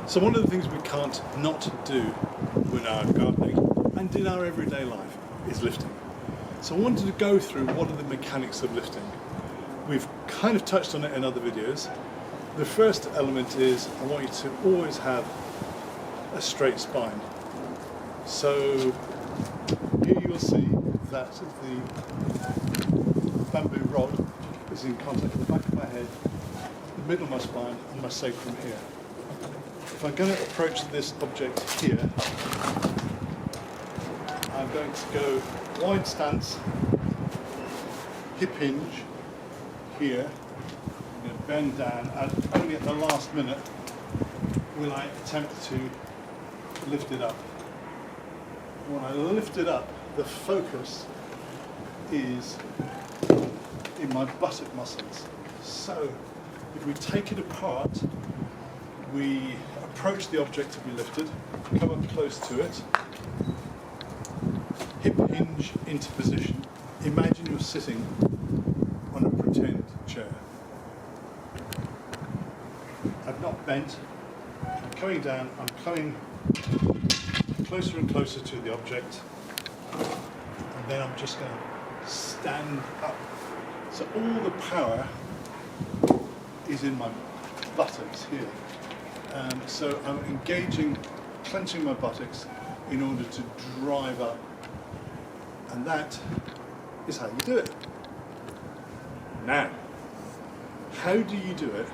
So one of the things we can't not do when our gardening and in our everyday life is lifting. So I wanted to go through what are the mechanics of lifting. We've kind of touched on it in other videos. The first element is I want you to always have a straight spine. So here you'll see that the bamboo rod is in contact with the back of my head, the middle of my spine and my sacrum here. If I'm going to approach this object here, I'm going to go wide stance, hip hinge here, I'm going to bend down, and only at the last minute will I attempt to lift it up. When I lift it up, the focus is in my buttock muscles. So if we take it apart, we approach the object to be lifted, come up close to it, hip hinge into position. Imagine you're sitting on a pretend chair. I've not bent, I'm coming down, I'm coming closer and closer to the object, and then I'm just going to stand up. So all the power is in my buttocks here. So I'm engaging, clenching my buttocks in order to drive up. And that is how you do it. Now, how do you do it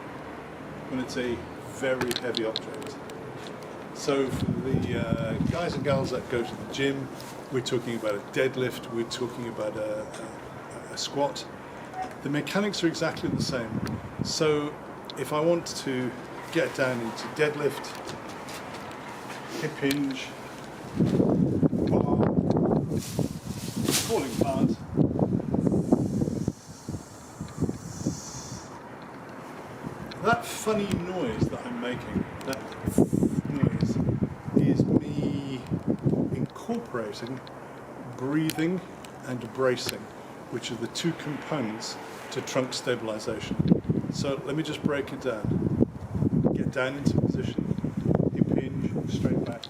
when it's a very heavy object? So for the guys and gals that go to the gym, we're talking about a deadlift, we're talking about a squat. The mechanics are exactly the same. So if I want to get down into deadlift, hip hinge, bar, falling part, that funny noise that I'm making, that noise, is me incorporating breathing and bracing, which are the two components to trunk stabilization. So let me just break it down. Get down into position, hip hinge, straight back,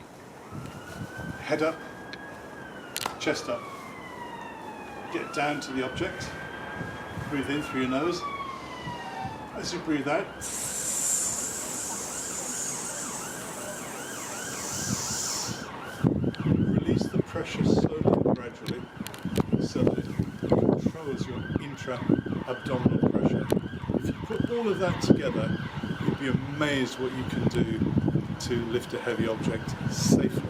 head up, chest up, get down to the object, breathe in through your nose. As you breathe out, release the pressure slowly and gradually so that it controls your intra-abdominal pressure. If you put all of that together, you'll be amazed what you can do to lift a heavy object safely.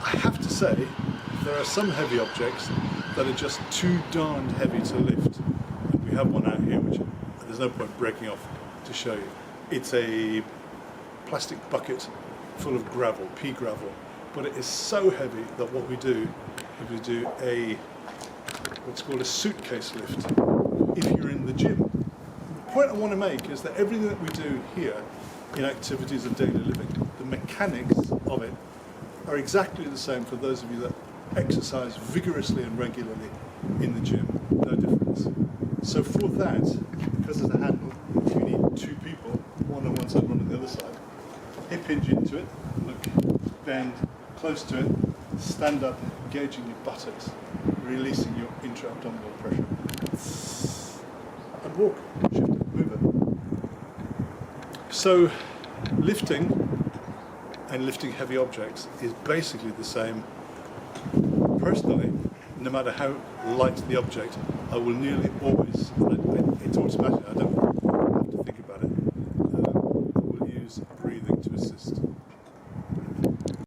I have to say, there are some heavy objects that are just too darned heavy to lift. And we have one out here which there's no point breaking off to show you. It's a plastic bucket full of gravel, pea gravel, but it is so heavy that what we do is we do what's called a suitcase lift if you're in the gym. The point I want to make is that everything that we do here in activities of daily living, the mechanics of it are exactly the same for those of you that exercise vigorously and regularly in the gym. No difference. So for that, because there's a handle, you need two people, one on one side, one on the other side. Hip hinge into it, look, bend, close to it, stand up, engaging your buttocks, releasing your intra-abdominal pressure. And walk, shift it, move it. So lifting and lifting heavy objects is basically the same. Personally, no matter how light the object, I will nearly always, it's automatic, I don't